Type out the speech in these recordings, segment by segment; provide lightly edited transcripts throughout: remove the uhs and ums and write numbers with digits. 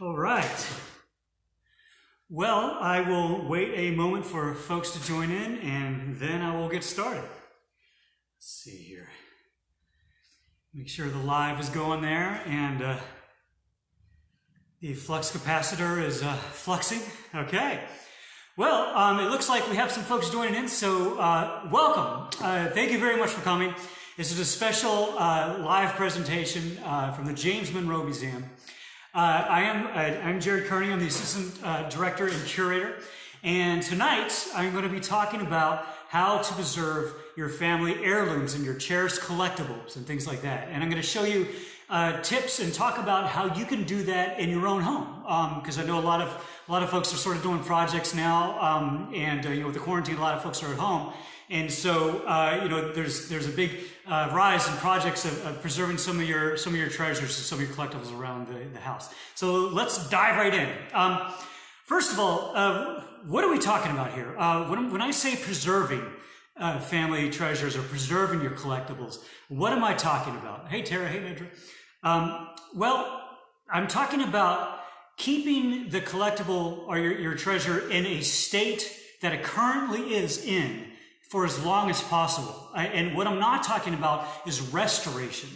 All right. Well, I will wait a moment for folks to join in, and then I will get started. Let's see here. Make sure the live is going there, and the flux capacitor is fluxing. Okay. Well, it looks like we have some folks joining in, so welcome. Thank you very much for coming. This is a special live presentation from the James Monroe Museum. I'm Jarod Kearney. I'm the Assistant Director and Curator. And tonight, I'm going to be talking about how to preserve your family heirlooms and your cherished collectibles and things like that. And I'm going to show you tips and talk about how you can do that in your own home. Because I know a lot of folks are sort of doing projects now, and with the quarantine, a lot of folks are at home. And so, there's a big rise in projects of preserving some of your treasures and some of your collectibles around the house. So let's dive right in. First of all, what are we talking about here? When I say preserving family treasures or preserving your collectibles, what am I talking about? Hey, Tara. Hey, Nedra. Well, I'm talking about keeping the collectible or your treasure in a state that it currently is in for as long as possible. And what I'm not talking about is restoration,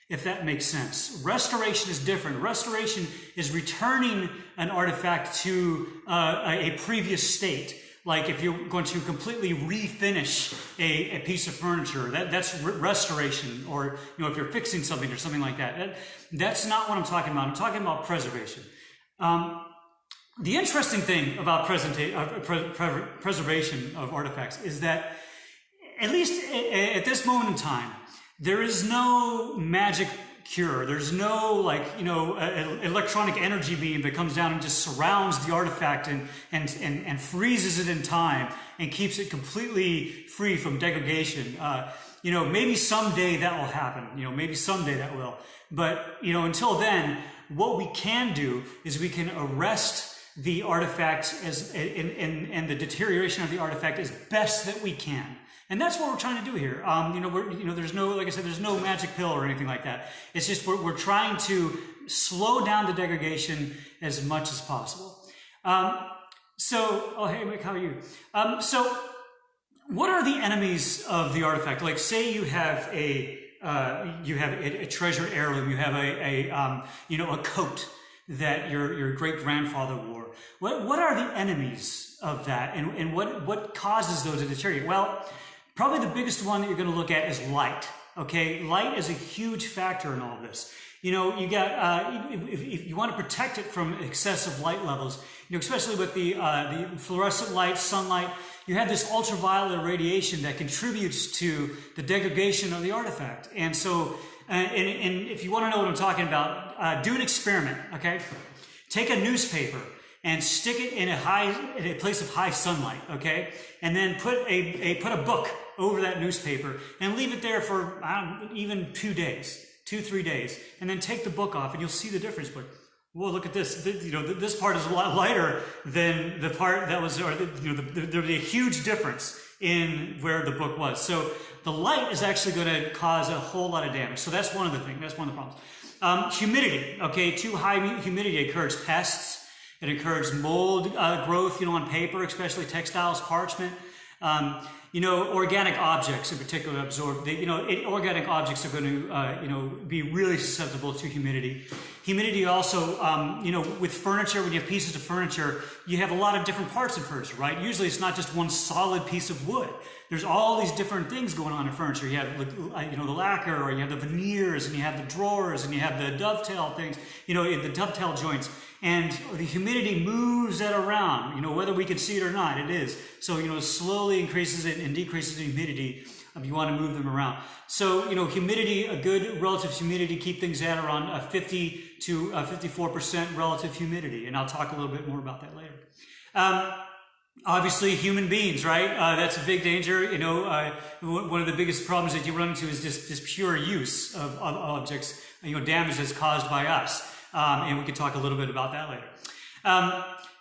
if that makes sense. Restoration is different. Restoration is returning an artifact to a previous state. Like if you're going to completely refinish a piece of furniture, that's restoration. Or if you're fixing something or something like that. That's not what I'm talking about. I'm talking about preservation. The interesting thing about preservation of artifacts is that, at least at this moment in time, there is no magic cure. There's no electronic energy beam that comes down and just surrounds the artifact and freezes it in time and keeps it completely free from degradation. Maybe someday that will happen. Maybe someday that will. But until then, what we can do is we can arrest the artifact and the deterioration of the artifact as best that we can. And that's what we're trying to do here. There's no, like I said, there's no magic pill or anything like that. It's just we're trying to slow down the degradation as much as possible. Hey Mike, how are you? So what are the enemies of the artifact? Like, say you have a treasure heirloom, you have a coat that your great grandfather wore. What are the enemies of that, and what causes those to deteriorate? Well, probably the biggest one that you're going to look at is light. Okay, light is a huge factor in all of this. You got if you want to protect it from excessive light levels, especially with the fluorescent light, sunlight, you have this ultraviolet radiation that contributes to the degradation of the artifact. And so, and if you want to know what I'm talking about, do an experiment. Okay, take a newspaper and stick it in a place of high sunlight. Okay, and then put a book over that newspaper and leave it there for even 2 days. 2-3 days, and then take the book off, and you'll see the difference. But well, look at this. This part is a lot lighter than the part that was. There'll be a huge difference in where the book was. So the light is actually going to cause a whole lot of damage. So that's one of the things. That's one of the problems. Humidity. Okay, too high humidity encourages pests. It encourages mold growth. On paper, especially textiles, parchment. Organic objects in particular absorb. Organic objects are going to, be really susceptible to humidity. Humidity also, with furniture, when you have pieces of furniture, you have a lot of different parts of furniture, right? Usually it's not just one solid piece of wood. There's all these different things going on in furniture. You have, the lacquer, or you have the veneers, and you have the drawers, and you have the dovetail things, the dovetail joints. And the humidity moves that around, whether we can see it or not, it is. So, slowly increases it and decreases the humidity if you want to move them around. So, humidity, a good relative humidity, keep things at around 50 to 54% relative humidity. And I'll talk a little bit more about that later. Obviously, human beings, right? That's a big danger. One of the biggest problems that you run into is just pure use of objects, damage that's caused by us. And we can talk a little bit about that later.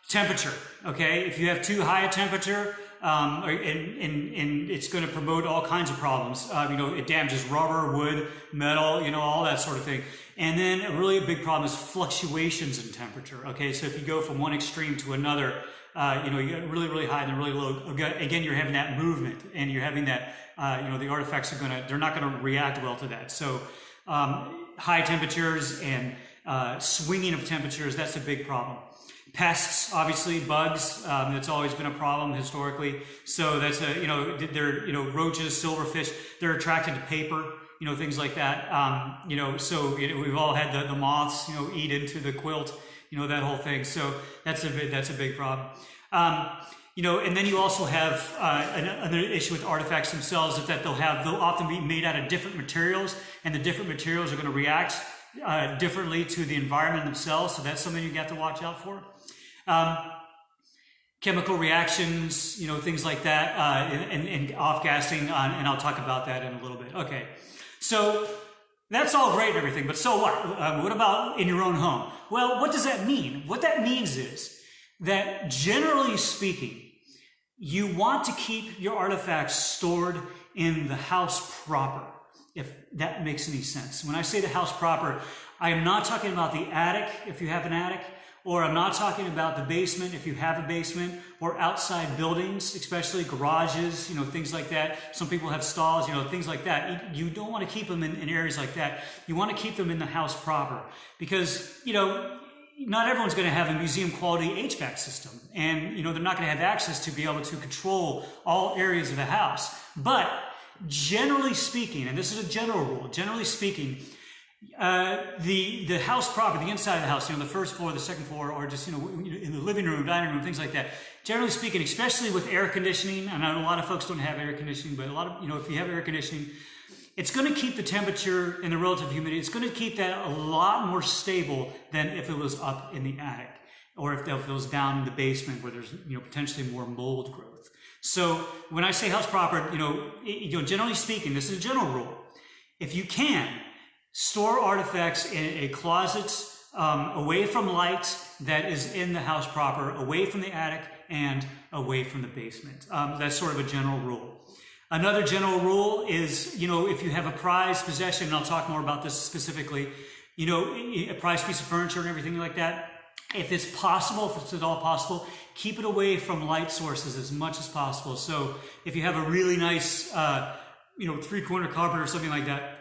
Temperature, okay? If you have too high a temperature, and it's going to promote all kinds of problems. It damages rubber, wood, metal, all that sort of thing. And then a really big problem is fluctuations in temperature. Okay, so if you go from one extreme to another, you get really, really high and then really low. Again, you're having that movement, and you're having that, the artifacts they're not gonna react well to that. So high temperatures and swinging of temperatures, that's a big problem. Pests, obviously, bugs, that's always been a problem historically. So that's roaches, silverfish, they're attracted to paper, things like that. We've all had the moths, eat into the quilt, that whole thing. So that's a big problem. And then you also have another issue with artifacts themselves, is that they'll often be made out of different materials, and the different materials are going to react differently to the environment themselves. So that's something you got to watch out for. Chemical reactions, things like that, and off-gassing, and I'll talk about that in a little bit. Okay, so that's all great and everything, but so what? What about in your own home? Well, what does that mean? What that means is that, generally speaking, you want to keep your artifacts stored in the house proper, if that makes any sense. When I say the house proper, I am not talking about the attic, if you have an attic, or I'm not talking about the basement, if you have a basement, or outside buildings, especially garages, things like that. Some people have stalls, things like that. You don't want to keep them in areas like that. You want to keep them in the house proper, because, not everyone's going to have a museum quality HVAC system, and, they're not going to have access to be able to control all areas of the house. But generally speaking, and this is a general rule, generally speaking, the house proper, the inside of the house, the first floor, the second floor, or just, in the living room, dining room, things like that. Generally speaking, especially with air conditioning, and I know a lot of folks don't have air conditioning, but a lot of, if you have air conditioning, it's going to keep the temperature and the relative humidity, it's going to keep that a lot more stable than if it was up in the attic, or if it was down in the basement where there's, potentially more mold growth. So when I say house proper, generally speaking, this is a general rule. If you can, store artifacts in a closet away from light that is in the house proper, away from the attic, and away from the basement. That's sort of a general rule. Another general rule is, if you have a prized possession, and I'll talk more about this specifically, a prized piece of furniture and everything like that, if it's possible, if it's at all possible, keep it away from light sources as much as possible. So if you have a really nice, three-corner cupboard or something like that,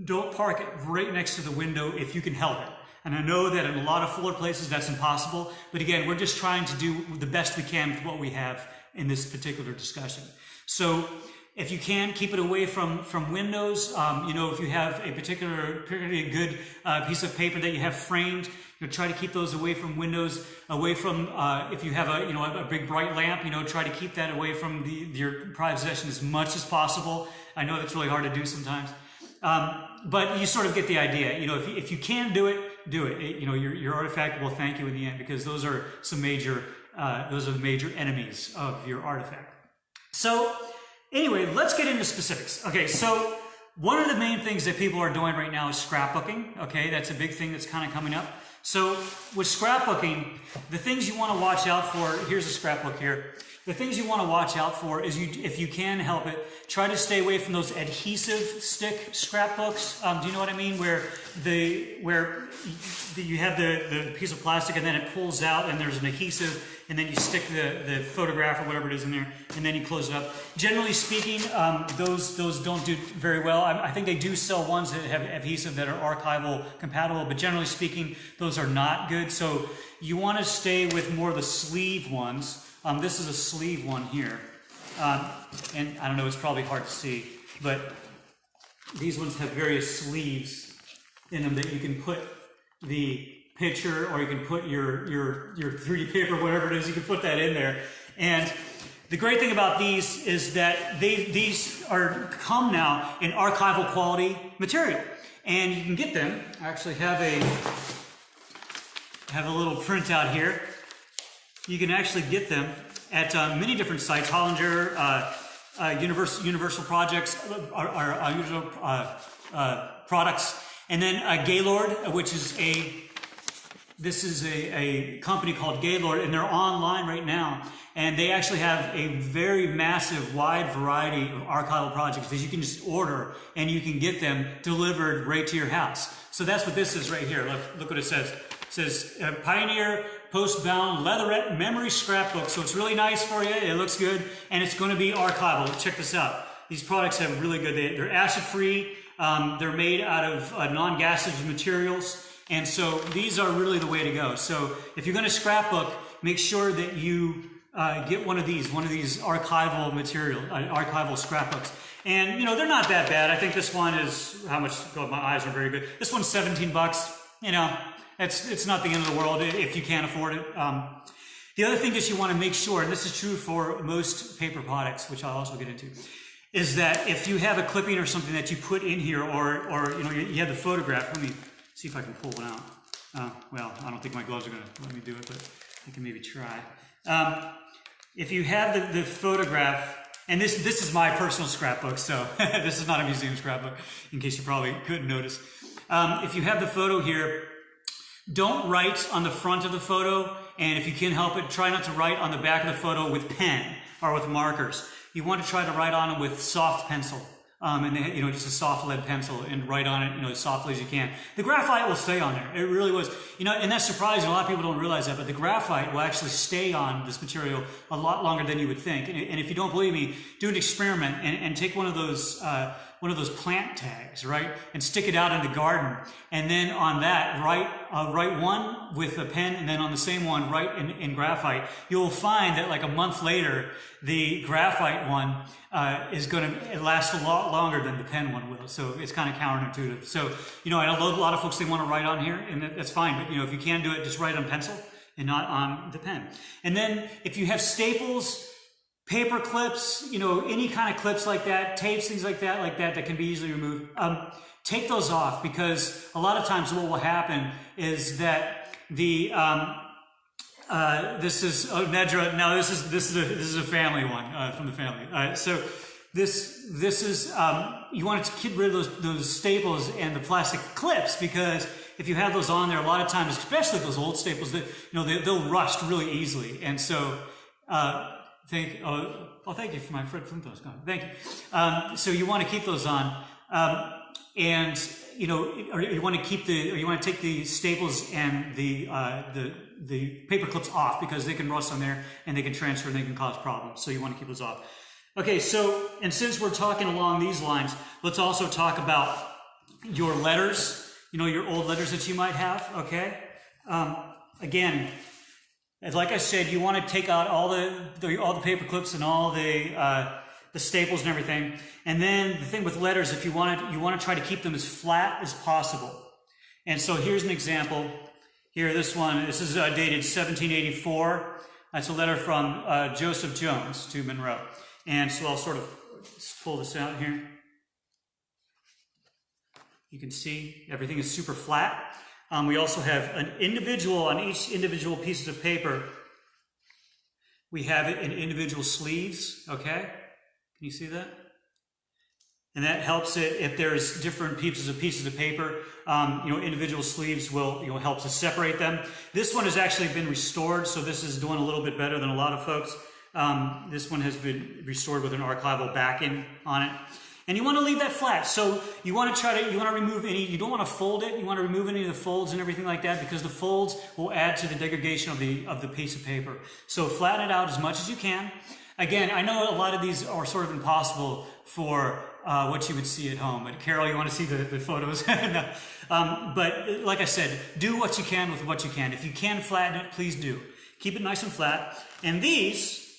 don't park it right next to the window if you can help it. And I know that in a lot of floor places that's impossible, but again, we're just trying to do the best we can with what we have in this particular discussion. So if you can, keep it away from windows. If you have a particularly good piece of paper that you have framed, try to keep those away from windows, away from, if you have a big bright lamp, try to keep that away from your prized possession as much as possible. I know that's really hard to do sometimes. But you sort of get the idea. If you can do it, do it. Your artifact will thank you in the end, because those are the major enemies of your artifact. So anyway, let's get into specifics. Okay, so one of the main things that people are doing right now is scrapbooking. Okay, that's a big thing that's kind of coming up. So with scrapbooking, the things you want to watch out for, here's a scrapbook here. The things you want to watch out for is, if you can help it, try to stay away from those adhesive stick scrapbooks. Do you know what I mean? Where you have the piece of plastic and then it pulls out and there's an adhesive, and then you stick the photograph or whatever it is in there, and then you close it up. Generally speaking, those don't do very well. I think they do sell ones that have adhesive that are archival compatible, but generally speaking, those are not good. So you want to stay with more of the sleeve ones. This is a sleeve one here, and I don't know, it's probably hard to see, but these ones have various sleeves in them that you can put the picture, or you can put your 3D paper, whatever it is, you can put that in there. And the great thing about these is that these come now in archival quality material, and you can get them. I actually have a little printout here. You can actually get them at many different sites. Hollinger, Universal Projects, Products, and then Gaylord, which is a This is a company called Gaylord, and they're online right now. And they actually have a very massive, wide variety of archival projects that you can just order, and you can get them delivered right to your house. So that's what this is right here. Look what it says. It says Pioneer Post-Bound Leatherette Memory Scrapbook. So it's really nice for you. It looks good, and it's going to be archival. Check this out. These products have really good. They're acid-free. They're made out of non-gaseous materials. And so these are really the way to go. So if you're going to scrapbook, make sure that you get one of these archival material, archival scrapbooks. And, you know, they're not that bad. I think this one is, how much, oh, my eyes are very good. This one's 17 bucks. You know, it's not the end of the world if you can't afford it. The other thing that you want to make sure, and this is true for most paper products, which I'll also get into, is that if you have a clipping or something that you put in here, or you know, you have the photograph. Let me see if I can pull one out. Well, I don't think my gloves are going to let me do it, but I can maybe try. If you have the photograph, and this is my personal scrapbook, so this is not a museum scrapbook, in case you probably couldn't notice. If you have the photo here, don't write on the front of the photo, and if you can help it, try not to write on the back of the photo with pen or with markers. You want to try to write on it with soft pencil. And you know, just a soft lead pencil, and write on it, you know, as softly as you can. The graphite will stay on there. It really was, you know, and that's surprising. A lot of people don't realize that, but the graphite will actually stay on this material a lot longer than you would think. And if you don't believe me, do an experiment and take one of those plant tags, right, and stick it out in the garden, and then on that write one with a pen, and then on the same one write in graphite. You'll find that like a month later, the graphite one is going to last a lot longer than the pen one will. So it's kind of counterintuitive. So, you know, I know a lot of folks, they want to write on here, and that's fine. But, you know, if you can do it, just write on pencil and not on the pen. And then if you have staples, paper clips, you know, any kind of clips like that, tapes, things like that can be easily removed. Take those off, because a lot of times what will happen is that the this is Nedra. Now this is a family one from the family. So this is you want to get rid of those staples and the plastic clips, because if you have those on there, a lot of times, especially those old staples, that, you know, they'll rust really easily. And so thank you for my Fred Flintstone's comment. Thank you. So you want to keep those on, and you know, you want to take the staples and the paper clips off, because they can rust on there and they can transfer and they can cause problems. So you want to keep those off. Okay, so, and since we're talking along these lines, let's also talk about your letters, you know, your old letters that you might have, okay? Again, like I said, you want to take out all the paper clips and all the staples and everything. And then the thing with letters, if you want to try to keep them as flat as possible. And so here's an example. Here, this is dated 1784. That's a letter from Joseph Jones to Monroe. And so I'll sort of pull this out here. You can see everything is super flat. We also have an individual, on each individual pieces of paper, we have it in individual sleeves, okay? Can you see that? And that helps it if there's different pieces of paper. You know, individual sleeves will, you know, help to separate them. This one has actually been restored, so this is doing a little bit better than a lot of folks. This one has been restored with an archival backing on it. And you want to leave that flat. So you want to remove any, you don't want to fold it. You want to remove any of the folds and everything like that, because the folds will add to the degradation of the piece of paper. So flatten it out as much as you can. Again, I know a lot of these are sort of impossible for what you would see at home. But Carol, you want to see the photos? No. But like I said, do what you can with what you can. If you can flatten it, please do. Keep it nice and flat. And these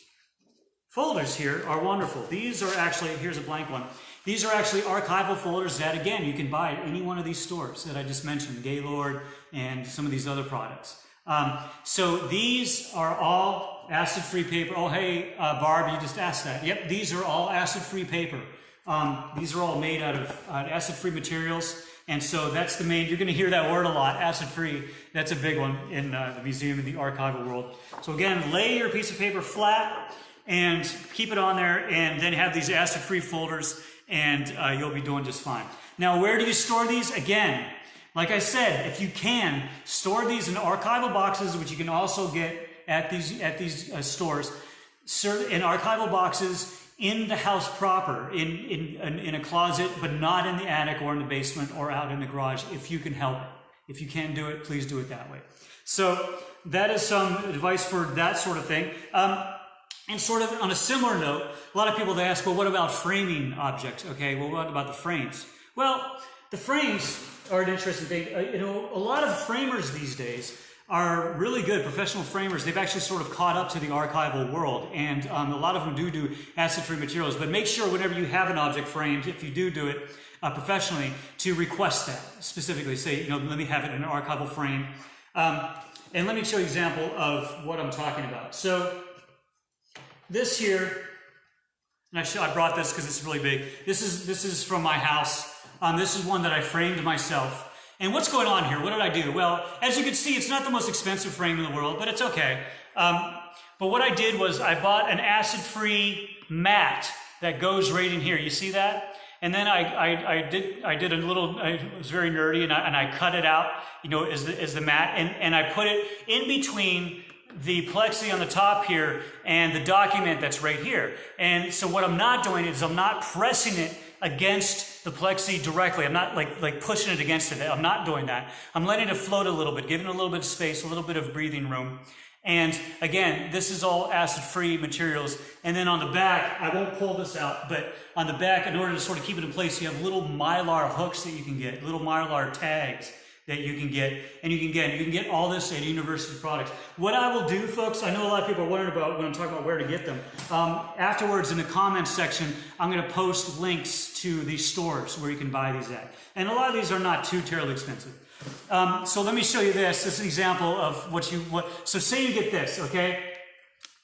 folders here are wonderful. These are actually, here's a blank one. These are actually archival folders that, again, you can buy at any one of these stores that I just mentioned, Gaylord and some of these other products. So these are all acid-free paper. Oh, hey, Barb, you just asked that. Yep, these are all acid-free paper. These are all made out of acid-free materials. And so that's the main, you're going to hear that word a lot, acid-free. That's a big one in the museum and the archival world. So again, lay your piece of paper flat and keep it on there, and then have these acid-free folders, and you'll be doing just fine. Now, where do you store these? Again, Like I said, if you can, store these in archival boxes, which you can also get at these stores, in archival boxes in the house proper, in a closet, but not in the attic or in the basement or out in the garage, if you can help it. If you can do it, please do it that way. So that is some advice for that sort of thing. And sort of on a similar note, a lot of people, they ask, well, what about framing objects? Okay, well, what about the frames? Well, the frames are an interesting thing. A lot of framers these days are really good, professional framers. They've actually sort of caught up to the archival world, and a lot of them do acid-free materials. But make sure whenever you have an object framed, if you do it professionally, to request that specifically. Say, let me have it in an archival frame. And let me show you an example of what I'm talking about. So this here, and I brought this because it's really big. This is from my house. This is one that I framed myself. And what's going on here? What did I do? Well, as you can see, it's not the most expensive frame in the world, but it's okay. But what I did was I bought an acid-free mat that goes right in here. You see that? And then I did a little. I was very nerdy, and I cut it out, as the mat, and I put it in between the plexi on the top here and the document that's right here. And so what I'm not doing is I'm not pressing it against the plexi directly. I'm not like pushing it against it. I'm not doing that. I'm letting it float a little bit, giving it a little bit of space, a little bit of breathing room. And again, this is all acid-free materials. And then on the back, I won't pull this out, but on the back, in order to sort of keep it in place, you have little mylar hooks that you can get, little mylar tags that you can get. And you can get all this at University Products. What I will do, folks, I know a lot of people are wondering about when I'm talking about where to get them. Afterwards, in the comments section, I'm going to post links to these stores where you can buy these at. And a lot of these are not too terribly expensive. So let me show you this. This is an example of so say you get this, okay?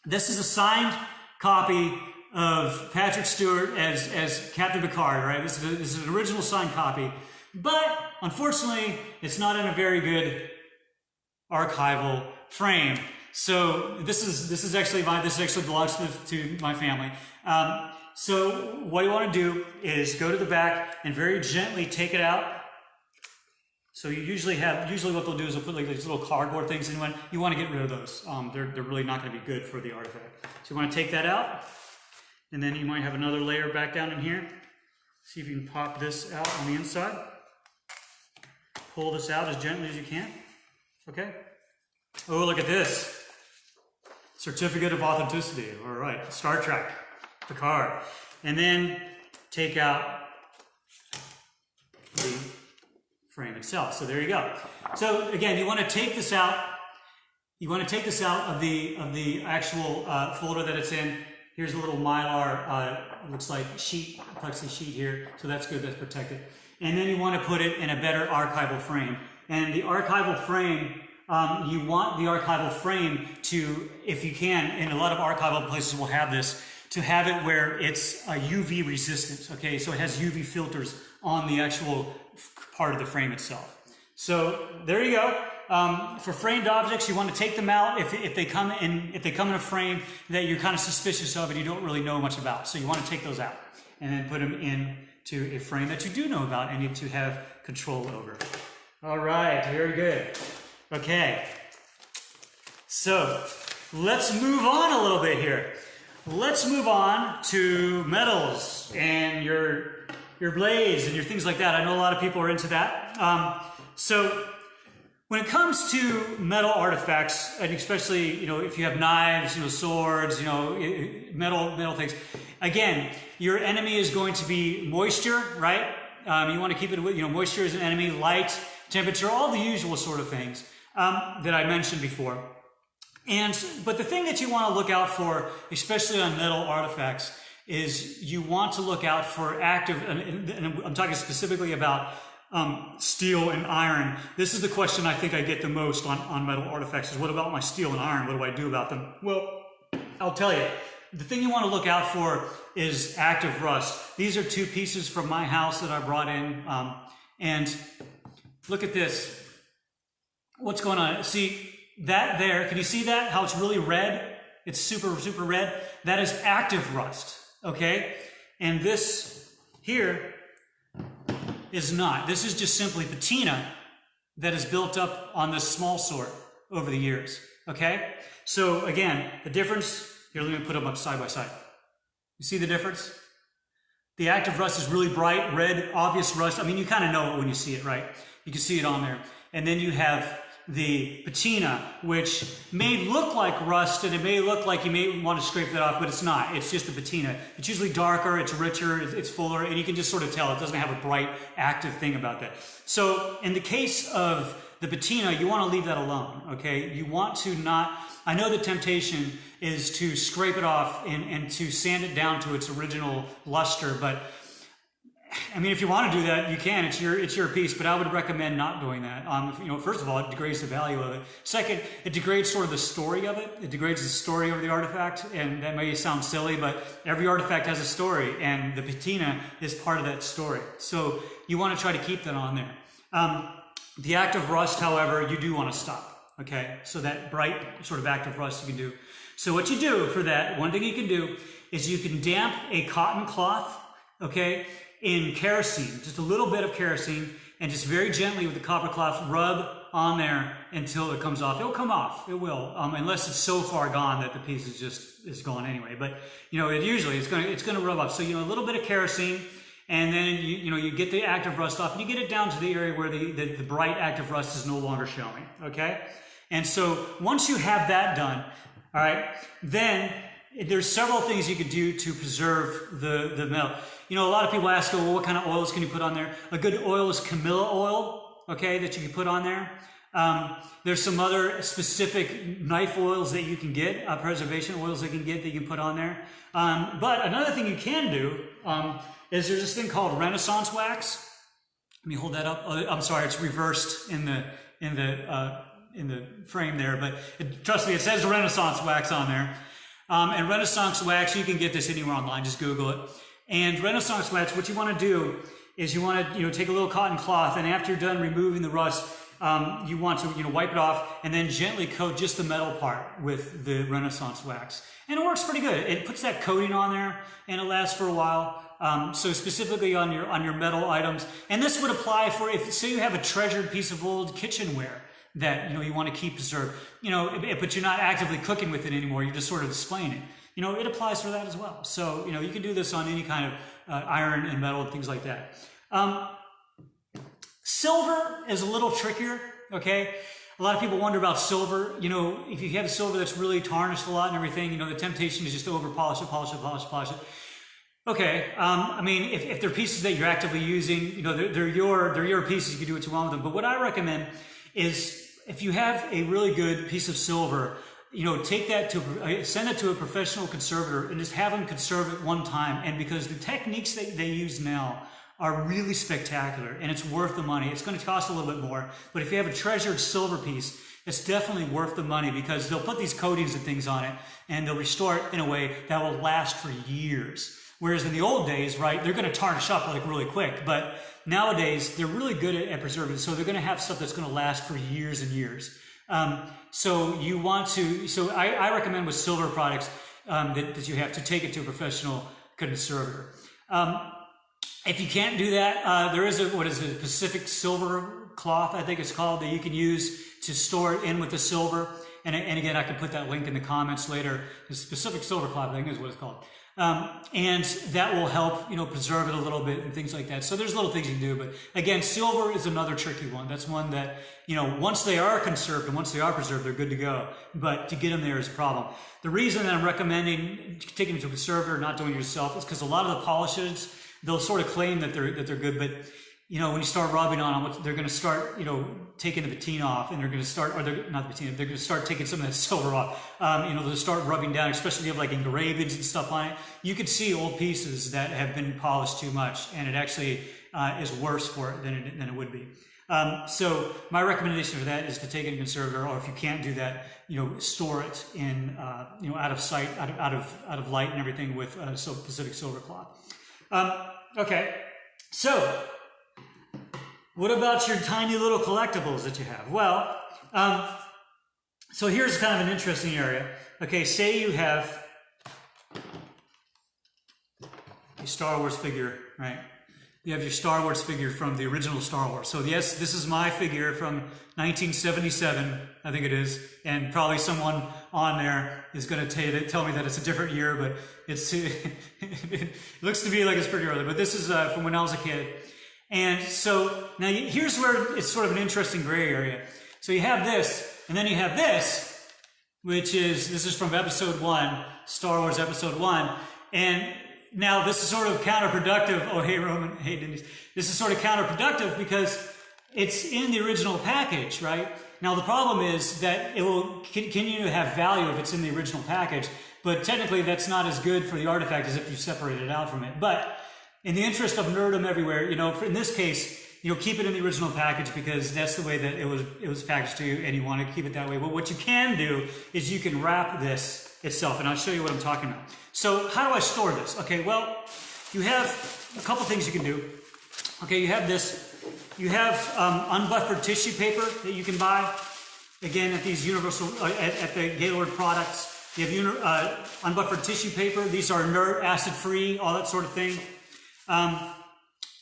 This is a signed copy of Patrick Stewart as Captain Picard, right? This is an original signed copy. But unfortunately, it's not in a very good archival frame. So this actually belongs to my family. So what you want to do is go to the back and very gently take it out. So usually what they'll do is they'll put like these little cardboard things in. You want to get rid of those. They're really not going to be good for the artifact. So you want to take that out, and then you might have another layer back down in here. See if you can pop this out on the inside. Pull this out as gently as you can. Okay. Oh, look at this. Certificate of authenticity. All right. Star Trek. Picard. And then take out the frame itself. So there you go. So again, you want to take this out. You want to take this out of the actual folder that it's in. Here's a little mylar, looks like plexi sheet here. So that's good. That's protected. And then you want to put it in a better archival frame. And the archival frame, you want the archival frame to, if you can, and a lot of archival places will have this, to have it where it's UV resistant. Okay, so it has UV filters on the actual part of the frame itself. So there you go. For framed objects, you want to take them out if they come in a frame that you're kind of suspicious of and you don't really know much about. So you want to take those out and then put them into a frame that you do know about and need to have control over. All right, very good. Okay, so let's move on a little bit here. Let's move on to metals and your blades and your things like that. I know a lot of people are into that. So when it comes to metal artifacts, and especially, if you have knives, swords, metal things, again, your enemy is going to be moisture, right? You want to keep it with, moisture is an enemy, light, temperature, all the usual sort of things that I mentioned before. But the thing that you want to look out for, especially on metal artifacts, is you want to look out for active, and I'm talking specifically about steel and iron. This is the question I think I get the most on metal artifacts is, what about my steel and iron? What do I do about them? Well, I'll tell you. The thing you want to look out for is active rust. These are two pieces from my house that I brought in. And look at this. What's going on? See that there? Can you see that? How it's really red? It's super, super red. That is active rust. Okay? And this here is not. This is just simply patina that is built up on this small sort over the years, okay? So again, the difference, here, let me put them up side by side. You see the difference? The active rust is really bright, red, obvious rust. I mean, you kind of know it when you see it, right? You can see it on there. And then you have the patina, which may look like rust, and it may look like you may want to scrape that off, but it's not. It's just the patina. It's usually darker, it's richer, it's fuller, and you can just sort of tell it doesn't have a bright, active thing about that. So in the case of the patina, you want to leave that alone, okay? You want to not, I know the temptation is to scrape it off and to sand it down to its original luster, but I mean, if you want to do that, you can. It's your piece, but I would recommend not doing that. First of all, it degrades the value of it. Second, it degrades sort of the story of it. It degrades the story of the artifact, and that may sound silly, but every artifact has a story, and the patina is part of that story. So you want to try to keep that on there. The active rust, however, you do want to stop. Okay, so that bright sort of active rust you can do. So what you do for that, one thing you can do is you can damp a cotton cloth, okay, in kerosene, just a little bit of kerosene, and just very gently with the copper cloth rub on there until it comes off. It'll come off, it will, unless it's so far gone that the piece is gone anyway. But it's gonna rub off. So a little bit of kerosene, and then you get the active rust off, and you get it down to the area where the bright active rust is no longer showing. Okay, and so once you have that done, all right, then there's several things you could do to preserve the metal. A lot of people ask, well, what kind of oils can you put on there? A good oil is Camilla oil, okay, that you can put on there. There's some other specific knife oils that you can get, preservation oils that you can put on there. But another thing you can do is there's this thing called Renaissance wax. Let me hold that up. Oh, I'm sorry, it's reversed in the frame there, but trust me, it says Renaissance wax on there. And Renaissance wax, you can get this anywhere online, just Google it. And Renaissance wax, what you want to do is you want to take a little cotton cloth, and after you're done removing the rust, you want to wipe it off and then gently coat just the metal part with the Renaissance wax. And it works pretty good. It puts that coating on there, and it lasts for a while. So specifically on your metal items, and this would apply for if say you have a treasured piece of old kitchenware that you want to keep preserved, but you're not actively cooking with it anymore. You're just sort of displaying it. It applies for that as well. So you can do this on any kind of iron and metal and things like that. Silver is a little trickier. Okay, a lot of people wonder about silver. If you have silver that's really tarnished a lot and everything, the temptation is just to over polish it. Okay, if they're pieces that you're actively using, they're your pieces. You can do what you want with them. But what I recommend is if you have a really good piece of silver, take that send it to a professional conservator and just have them conserve it one time. And because the techniques that they use now are really spectacular, and it's worth the money. It's going to cost a little bit more, but if you have a treasured silver piece, it's definitely worth the money because they'll put these coatings and things on it, and they'll restore it in a way that will last for years. Whereas in the old days, right, they're going to tarnish up like really quick, but nowadays they're really good at preserving, so they're going to have stuff that's going to last for years and years. So I recommend with silver products that you have to take it to a professional conservator. If you can't do that, there is a Pacific silver cloth, I think it's called, that you can use to store it in with the silver. And again, I can put that link in the comments later. The Pacific silver cloth, I think is what it's called. And that will help, preserve it a little bit and things like that. So there's little things you can do, but again, silver is another tricky one. That's one that, once they are conserved and once they are preserved, they're good to go. But to get them there is a problem. The reason that I'm recommending taking them to a conservator, not doing it yourself, is because a lot of the polishes, they'll sort of claim that they're good, but when you start rubbing on them, they're going to start, taking the patina off, and they're going to start, or they're not the patina, they're going to start taking some of that silver off. They'll start rubbing down, especially if you have like engravings and stuff on it. You could see old pieces that have been polished too much, and it actually is worse for it than it would be. So my recommendation for that is to take it in a conservator, or if you can't do that, store it in, out of sight, out of light and everything with Pacific silver cloth. Okay, so what about your tiny little collectibles that you have? Well, so here's kind of an interesting area. Okay, say you have a Star Wars figure, right? you have your Star Wars figure from the original Star Wars. So yes, this is my figure from 1977, I think it is, and probably someone on there is going to tell me that it's a different year, but it looks to me like it's pretty early. But this is from when I was a kid. And so now here's where it's sort of an interesting gray area. So you have this, and then you have this, which is, this is from episode 1, Star Wars episode 1, and now this is sort of counterproductive. Oh, hey, Roman. Hey, Denise. This is sort of counterproductive because it's in the original package, right? Now, the problem is that it will continue to have value if it's in the original package, but technically that's not as good for the artifact as if you separate it out from it. But in the interest of nerdom everywhere, in this case, keep it in the original package because that's the way that it was packaged to you, and you want to keep it that way. But what you can do is you can wrap this itself, and I'll show you what I'm talking about. So how do I store this? Okay, well, you have a couple things you can do. Okay, you have this. You have unbuffered tissue paper that you can buy. Again, at these universal, at the Gaylord products, you have unbuffered tissue paper. These are inert, acid-free, all that sort of thing.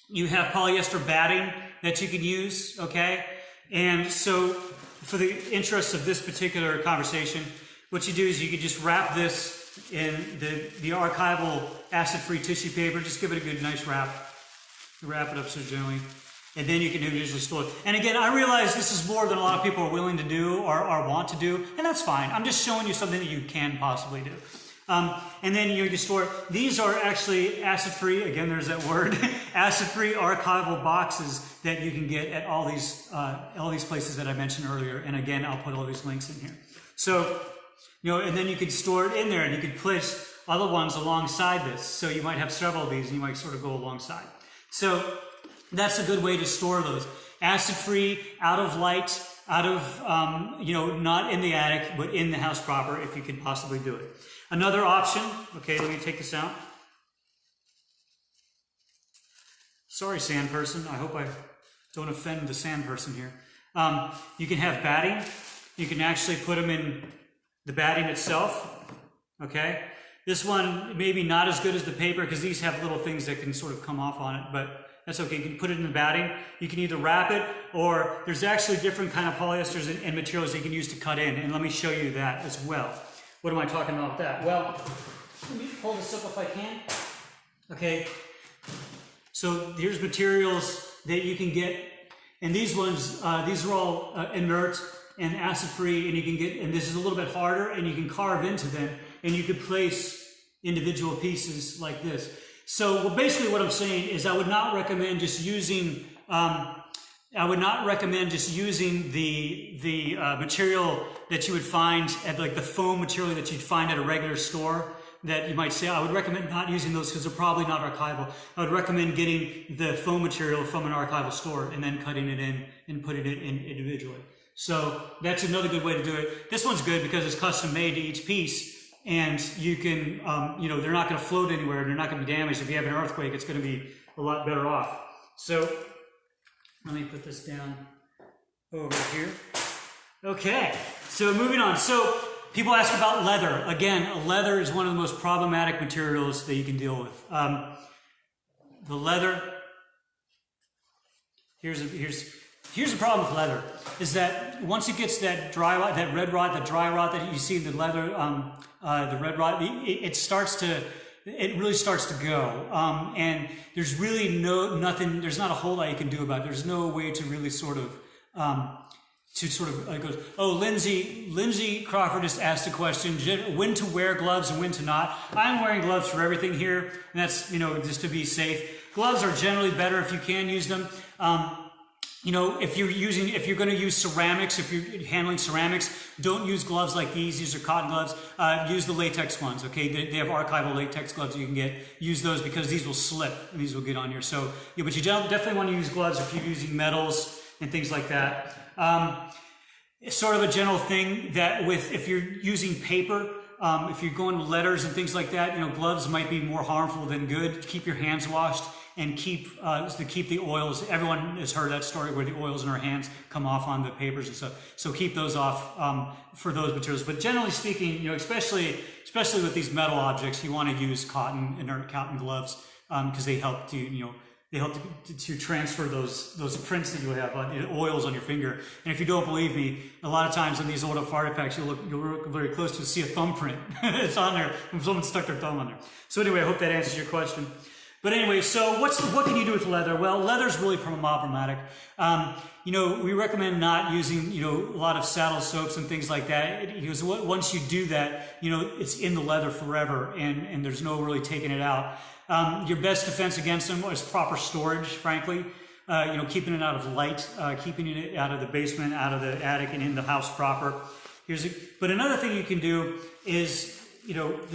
You have polyester batting that you can use, okay? And so, for the interests of this particular conversation, what you do is you can just wrap this in the archival acid-free tissue paper. Just give it a good, nice wrap. Wrap it up so gently. And then you can usually store it. And again, I realize this is more than a lot of people are willing to do or want to do, and that's fine. I'm just showing you something that you can possibly do. And then you can store it. These are actually acid-free. Again, there's that word. Acid-free archival boxes that you can get at all these places that I mentioned earlier. And again, I'll put all these links in here. So, and then you could store it in there, and you could place other ones alongside this. So you might have several of these, and you might sort of go alongside. So that's a good way to store those. Acid-free, out of light, out of, not in the attic, but in the house proper, if you can possibly do it. Another option, okay, let me take this out. Sorry, sand person. I hope I don't offend the sand person here. You can have batting. You can actually put them in the batting itself, okay? This one maybe not as good as the paper because these have little things that can sort of come off on it, but that's okay. You can put it in the batting. You can either wrap it, or there's actually different kind of polyesters and materials that you can use to cut in, and let me show you that as well. What am I talking about with that? Well, let me pull this up if I can. Okay, so here's materials that you can get, and these ones, these are all inert and acid-free, and you can get, and this is a little bit harder, and you can carve into them, and you could place individual pieces like this. So basically what I'm saying is I would not recommend just using the material that you would find at like the foam material that you'd find at a regular store that you might say. I would recommend not using those because they're probably not archival. I would recommend getting the foam material from an archival store and then cutting it in and putting it in individually. So that's another good way to do it. This one's good because it's custom made to each piece, and you can, they're not going to float anywhere. They're not going to be damaged. If you have an earthquake, it's going to be a lot better off. So let me put this down over here. Okay, so moving on. So people ask about leather. Again, leather is one of the most problematic materials that you can deal with. The leather, here's the problem with leather, is that once it gets that dry rot, that red rot, that dry rot that you see in the leather, the red rot, it really starts to go. And there's really there's not a whole lot you can do about it. There's no way to really sort of, goes, oh, Lindsay Crawford just asked a question, when to wear gloves and when to not. I'm wearing gloves for everything here, and that's, just to be safe. Gloves are generally better if you can use them. If you're going to use ceramics, if you're handling ceramics, don't use gloves like these. These are cotton gloves. Use the latex ones, okay? They have archival latex gloves you can get. Use those because these will slip and these will get on here. So, yeah, but you definitely want to use gloves if you're using metals and things like that. It's sort of a general thing that if you're using paper, if you're going with letters and things like that, gloves might be more harmful than good. Keep your hands washed. And keep the oils. Everyone has heard that story where the oils in our hands come off on the papers and stuff. So keep those off for those materials. But generally speaking, especially with these metal objects, you want to use inert cotton gloves because they help to they help to transfer those prints that you have on oils on your finger. And if you don't believe me, a lot of times in these old artifacts, you'll look very close to see a thumbprint. It's on there. Someone stuck their thumb on there. So anyway, I hope that answers your question. But anyway, so what can you do with leather? Well, leather's really problematic. We recommend not using, a lot of saddle soaps and things like that. Because once you do that, it's in the leather forever, and there's no really taking it out. Your best defense against them is proper storage, frankly. Keeping it out of light, keeping it out of the basement, out of the attic, and in the house proper. But another thing you can do is,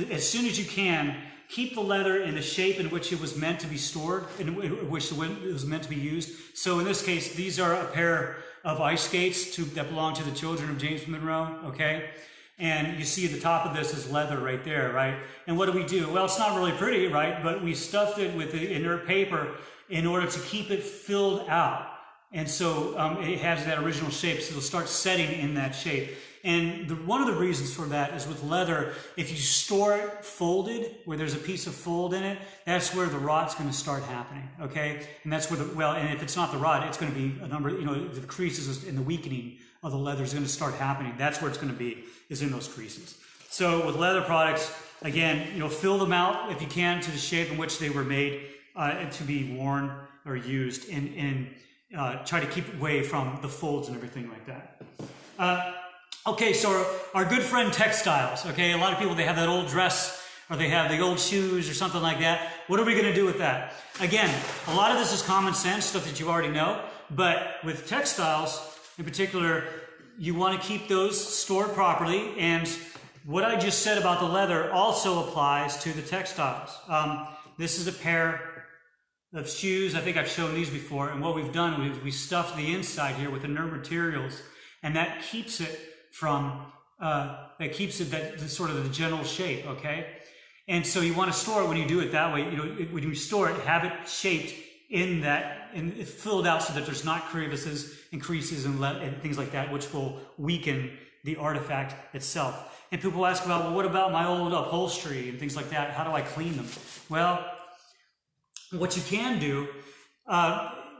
as soon as you can, keep the leather in the shape in which it was meant to be stored, in which it was meant to be used. So in this case, these are a pair of ice skates that belong to the children of James Monroe, okay? And you see at the top of this is leather right there, right? And what do? Well, it's not really pretty, right? But we stuffed it with the inert paper in order to keep it filled out. And so it has that original shape, so it'll start setting in that shape. And one of the reasons for that is with leather, if you store it folded, where there's a piece of fold in it, that's where the rot's going to start happening, okay? And that's where and if it's not the rot, it's going to be a number, the creases and the weakening of the leather is going to start happening. That's where it's going to be, is in those creases. So with leather products, again, fill them out if you can to the shape in which they were made to be worn or used, and try to keep away from the folds and everything like that. Okay, so our good friend textiles, okay? A lot of people, they have that old dress or they have the old shoes or something like that. What are we going to do with that? Again, a lot of this is common sense, stuff that you already know, but with textiles in particular, you want to keep those stored properly, and what I just said about the leather also applies to the textiles. This is a pair of shoes. I think I've shown these before, and what we've done is we stuffed the inside here with inert materials, and that keeps it from, sort of the general shape, okay? And so you want to store it when you do it that way. When you store it, have it shaped in that, and filled out so that there's not crevices and creases and things like that, which will weaken the artifact itself. And people ask about, well, what about my old upholstery and things like that? How do I clean them? Well, what you can do,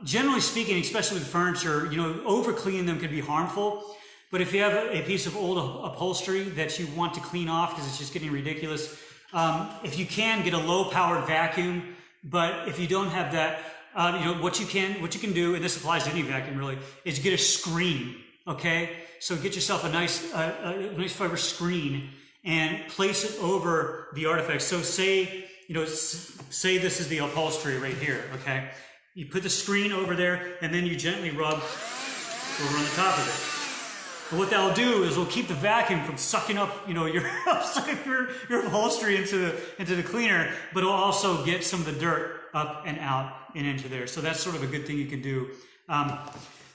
generally speaking, especially with furniture, over cleaning them can be harmful. But if you have a piece of old upholstery that you want to clean off because it's just getting ridiculous, if you can, get a low-powered vacuum. But if you don't have that, what you can do, and this applies to any vacuum really, is get a screen. Okay, so get yourself a nice fiber screen and place it over the artifact. So say this is the upholstery right here. Okay, you put the screen over there, and then you gently rub over on the top of it. But what that'll do is it'll keep the vacuum from sucking up, your upholstery into the cleaner, but it'll also get some of the dirt up and out and into there. So that's sort of a good thing you can do.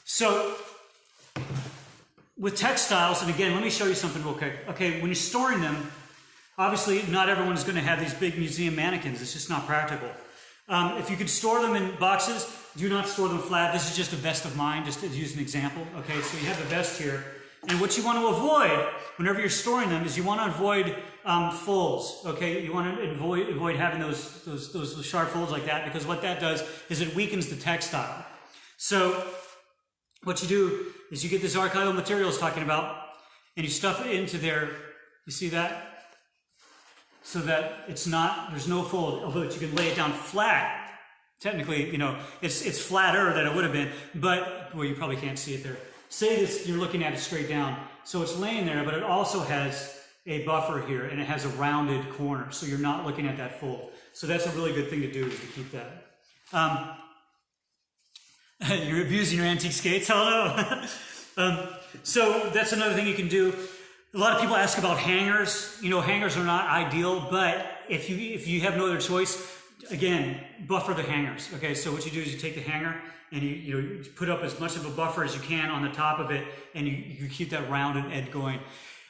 So with textiles, and again, let me show you something real quick. Okay, when you're storing them, obviously not everyone is going to have these big museum mannequins. It's just not practical. If you could store them in boxes, do not store them flat. This is just a vest of mine, just to use an example. Okay, so you have the vest here. And what you want to avoid whenever you're storing them is you want to avoid folds. Okay, you want to avoid having those sharp folds like that, because what that does is it weakens the textile. So what you do is you get this archival material I was talking about, and you stuff it into there. You see that? So that there's no fold, although you can lay it down flat. Technically, it's flatter than it would have been, but, well, you probably can't see it there. Say this, you're looking at it straight down. So it's laying there, but it also has a buffer here, and it has a rounded corner, so you're not looking at that fold. So that's a really good thing to do, is to keep that. You're abusing your antique skates, hello. So that's another thing you can do. A lot of people ask about hangers. Hangers are not ideal, but if you have no other choice, again, buffer the hangers. Okay, so what you do is you take the hanger and you put up as much of a buffer as you can on the top of it, and you keep that rounded edge going.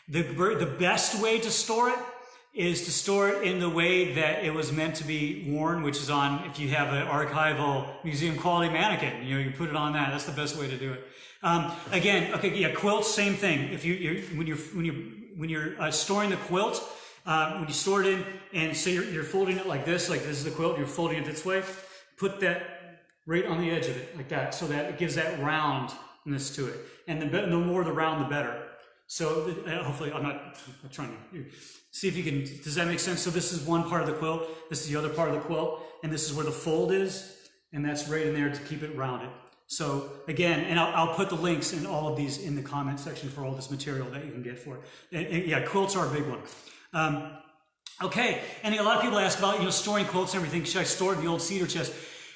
The best way to store it is to store it in the way that it was meant to be worn, which is on, if you have an archival museum quality mannequin, you put it on that. That's the best way to do it. Again, okay, yeah, quilts, same thing. If when you're storing the quilt, when you store it in, and say you're folding it like this is the quilt, you're folding it this way, put that right on the edge of it, like that, so that it gives that roundness to it. And the more the round, the better. So hopefully, I'm trying to see if you can, does that make sense? So this is one part of the quilt, this is the other part of the quilt, and this is where the fold is, and that's right in there to keep it rounded. So again, and I'll put the links in all of these in the comment section for all this material that you can get for it. And yeah, quilts are a big one. Okay, and a lot of people ask about, storing quilts and everything. Should I store it in the old cedar chest?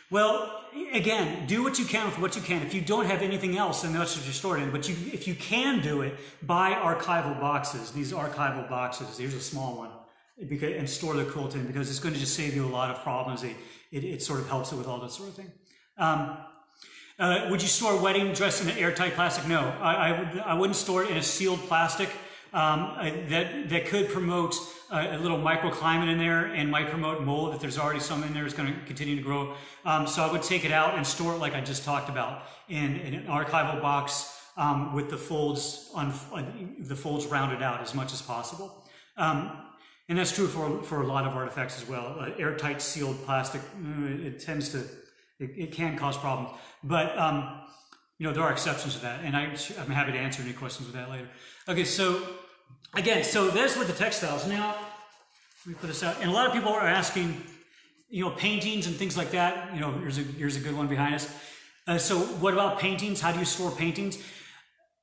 Well, again, do what you can with what you can. If you don't have anything else, then that's what you're stored in. But if you can do it, buy archival boxes. These archival boxes. Here's a small one, and store the quilt in, because it's going to just save you a lot of problems. It sort of helps it with all that sort of thing. Would you store a wedding dress in an airtight plastic? No, I wouldn't store it in a sealed plastic. That could promote a little microclimate in there and might promote mold. If there's already some in there, it's going to continue to grow. So I would take it out and store it like I just talked about in an archival box with the folds rounded out as much as possible. And that's true for a lot of artifacts as well. Airtight sealed plastic, it can cause problems. But there are exceptions to that, and I'm happy to answer any questions with that later. Okay, so again, so that's with the textiles. Now, let me put this out. And a lot of people are asking, paintings and things like that. Here's a good one behind us. So what about paintings? How do you store paintings?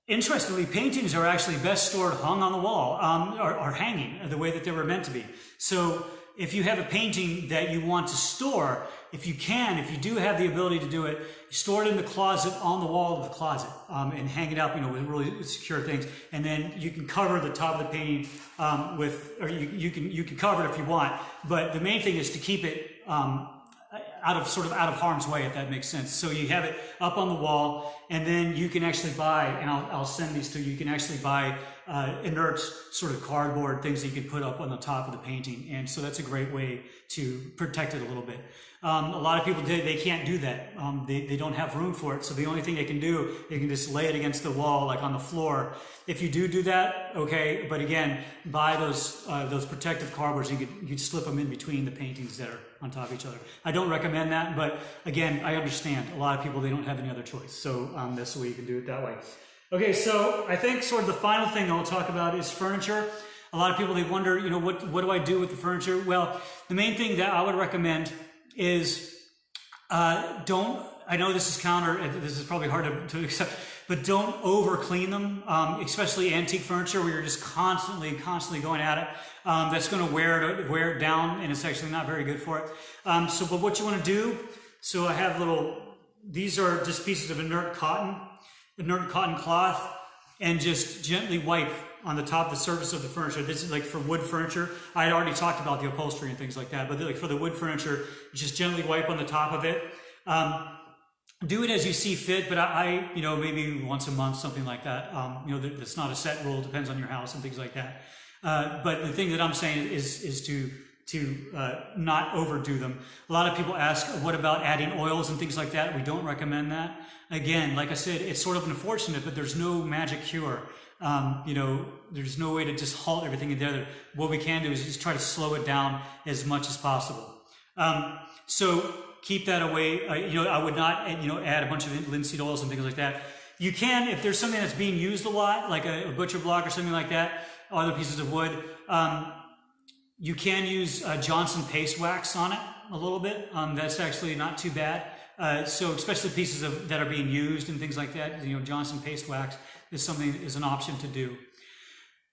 Interestingly, paintings are actually best stored hung on the wall, or hanging the way that they were meant to be. So if you have a painting that you want to store, if you do have the ability to do it, store it in the closet, on the wall of the closet, and hang it up, with really secure things. And then you can cover the top of the painting or you can cover it if you want. But the main thing is to keep it out of harm's way, if that makes sense. So you have it up on the wall, and then you can actually buy, and I'll send these to you. You can actually buy inert sort of cardboard things that you can put up on the top of the painting, and so that's a great way to protect it a little bit. A lot of people they can't do that. They don't have room for it, so the only thing they can do, they can just lay it against the wall, like on the floor. If you do that, okay, but again, buy those protective cardboards. You could slip them in between the paintings that are on top of each other. I don't recommend that, but again, I understand a lot of people, they don't have any other choice, so that's the way you can do it that way. Okay, so I think sort of the final thing I'll talk about is furniture. A lot of people, they wonder, what do I do with the furniture? Well, the main thing that I would recommend is I know this is probably hard to accept, but don't over clean them, especially antique furniture where you're just constantly going at it. That's going to wear it down, and it's actually not very good for it. But what you want to do, so I have these are just pieces of inert cotton cloth, and just gently wipe on the top of the surface of the furniture. This is like for wood furniture. I had already talked about the upholstery and things like that, but like for the wood furniture, just gently wipe on the top of it. Do it as you see fit, but I maybe once a month, something like that. That's not a set rule. It depends on your house and things like that. But the thing that I'm saying is to not overdo them. A lot of people ask, what about adding oils and things like that? We don't recommend that. Again, like I said, it's sort of unfortunate, but there's no magic cure. There's no way to just halt everything together. What we can do is just try to slow it down as much as possible. So keep that away. I would not, add a bunch of linseed oils and things like that. You can, if there's something that's being used a lot, like a butcher block or something like that, other pieces of wood, you can use Johnson paste wax on it a little bit. That's actually not too bad. So especially pieces that are being used and things like that, Johnson paste wax is an option to do.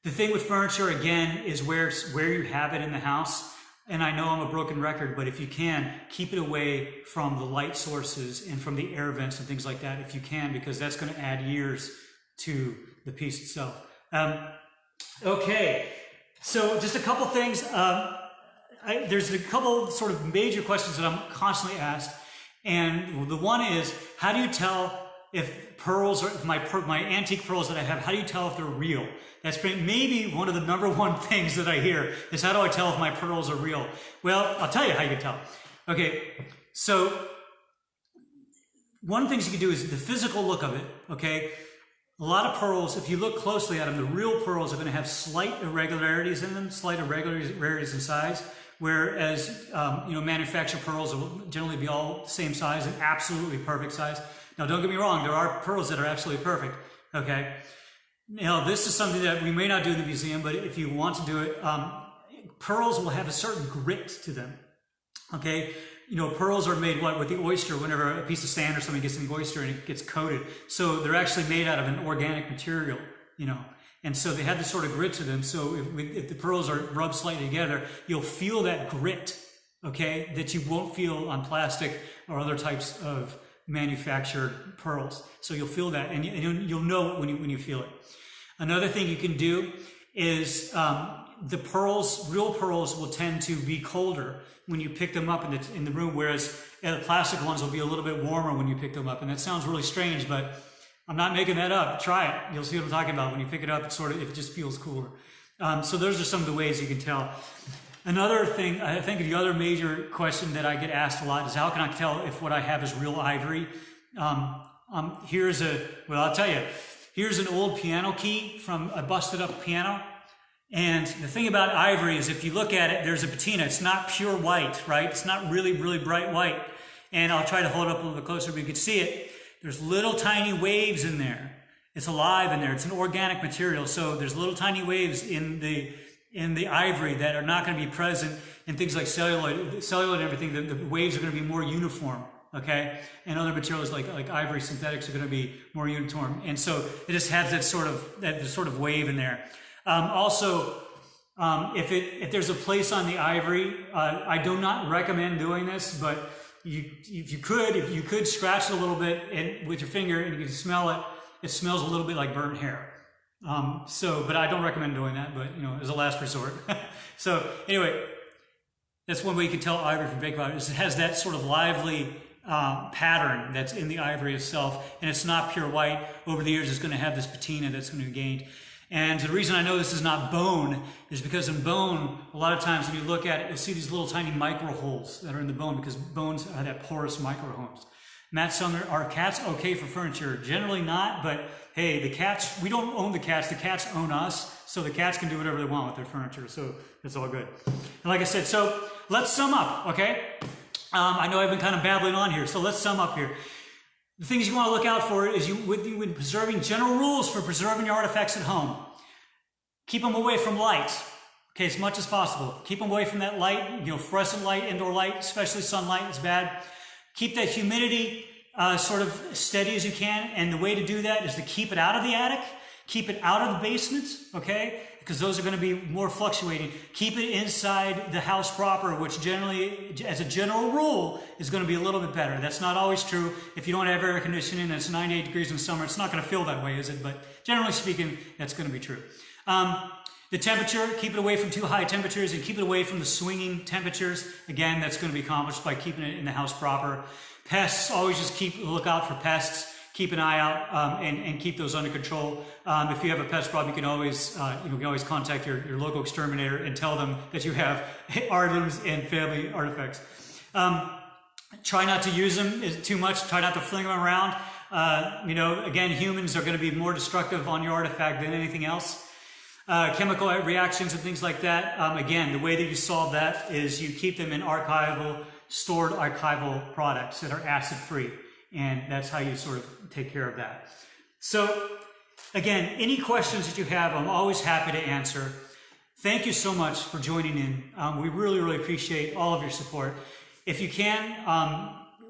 The thing with furniture, again, is where you have it in the house. And I know I'm a broken record, but if you can, keep it away from the light sources and from the air vents and things like that, if you can, because that's going to add years to the piece itself. Okay, so just a couple things. There's a couple sort of major questions that I'm constantly asked. And the one is, how do you tell if pearls, or my antique pearls that I have, how do you tell if they're real? That's maybe one of the number one things that I hear is, how do I tell if my pearls are real? Well, I'll tell you how you can tell. Okay, so one of the things you can do is the physical look of it, okay? A lot of pearls, if you look closely at them, the real pearls are going to have slight irregularities in them, slight irregularities in size, whereas manufactured pearls will generally be all the same size and absolutely perfect size. Now, don't get me wrong, there are pearls that are absolutely perfect, okay? This is something that we may not do in the museum, but if you want to do it, pearls will have a certain grit to them, okay? Pearls are made with the oyster. Whenever a piece of sand or something gets in the oyster and it gets coated, so they're actually made out of an organic material, and so they have this sort of grit to them. So if the pearls are rubbed slightly together, you'll feel that grit, okay, that you won't feel on plastic or other types of manufactured pearls. So you'll feel that, and you'll know it when you feel it. Another thing you can do is the pearls, real pearls, will tend to be colder when you pick them up in the room, whereas the plastic ones will be a little bit warmer when you pick them up. And that sounds really strange, but I'm not making that up. Try it. You'll see what I'm talking about. When you pick it up, it just feels cooler. So those are some of the ways you can tell. Another thing, I think the other major question that I get asked a lot is, how can I tell if what I have is real ivory? I'll tell you, here's an old piano key from a busted up piano. And the thing about ivory is, if you look at it, there's a patina. It's not pure white, right? It's not really, really bright white. And I'll try to hold it up a little bit closer so you can see it. There's little tiny waves in there. It's alive in there. It's an organic material. So there's little tiny waves in the ivory that are not going to be present in things like celluloid and everything. The waves are going to be more uniform, okay? And other materials like ivory synthetics are going to be more uniform. And so it just has that sort of wave in there. If there's a place on the ivory, I do not recommend doing this, but if you could scratch it a little bit with your finger and you can smell it, it smells a little bit like burnt hair. But I don't recommend doing that, but as a last resort. So anyway, that's one way you can tell ivory from baked ivory, is it has that sort of lively pattern that's in the ivory itself, and it's not pure white. Over the years, it's going to have this patina that's going to be gained. And the reason I know this is not bone is because in bone, a lot of times when you look at it, you'll see these little tiny micro holes that are in the bone, because bones have that porous micro holes. Matt Sumner, are cats okay for furniture? Generally not, but hey, the cats, we don't own the cats own us, so the cats can do whatever they want with their furniture, so it's all good. And like I said, so let's sum up, okay? I know I've been kind of babbling on here, so let's sum up here. The things you want to look out for is when preserving, general rules for preserving your artifacts at home. Keep them away from light, okay, as much as possible. Keep them away from that light, fluorescent light, indoor light, especially sunlight is bad. Keep that humidity sort of steady as you can, and the way to do that is to keep it out of the attic, keep it out of the basement, okay, because those are going to be more fluctuating. Keep it inside the house proper, which generally, as a general rule, is going to be a little bit better. That's not always true. If you don't have air conditioning and it's 98 degrees in summer, it's not going to feel that way, is it? But generally speaking, that's going to be true. The temperature, keep it away from too high temperatures and keep it away from the swinging temperatures. Again, that's going to be accomplished by keeping it in the house proper. Pests, always just look out for pests. Keep an eye out and keep those under control. If you have a pest problem, you can always contact your local exterminator and tell them that you have heirlooms and family artifacts. Try not to use them too much. Try not to fling them around. Again, humans are going to be more destructive on your artifact than anything else. Chemical reactions and things like that. Again, the way that you solve that is you keep them in stored archival products that are acid-free. And that's how you sort of take care of that. So, again, any questions that you have, I'm always happy to answer. Thank you so much for joining in. We really, really appreciate all of your support. If you can,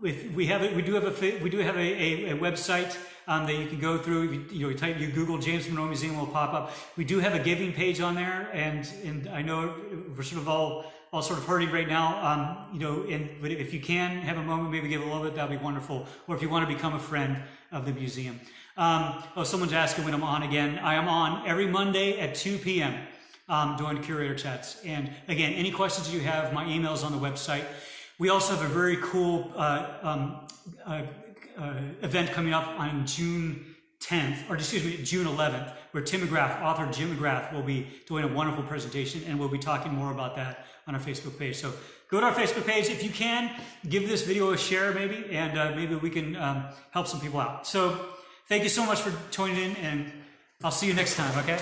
we do have a website that you can go through. You Google James Monroe Museum, will pop up. We do have a giving page on there, and I know we're sort of all sort of hurting right now, but if you can have a moment, maybe give a little bit, that'd be wonderful. Or if you want to become a friend of the museum. Someone's asking when I'm on again. I am on every Monday at 2 p.m. Doing Curator chats. And again, any questions you have, my email's on the website. We also have a very cool event coming up on June 11th, where Tim McGrath, author Jim McGrath, will be doing a wonderful presentation, and we'll be talking more about that on our Facebook page. So go to our Facebook page. If you can, give this video a share maybe, and maybe we can help some people out. So thank you so much for tuning in, and I'll see you next time, okay?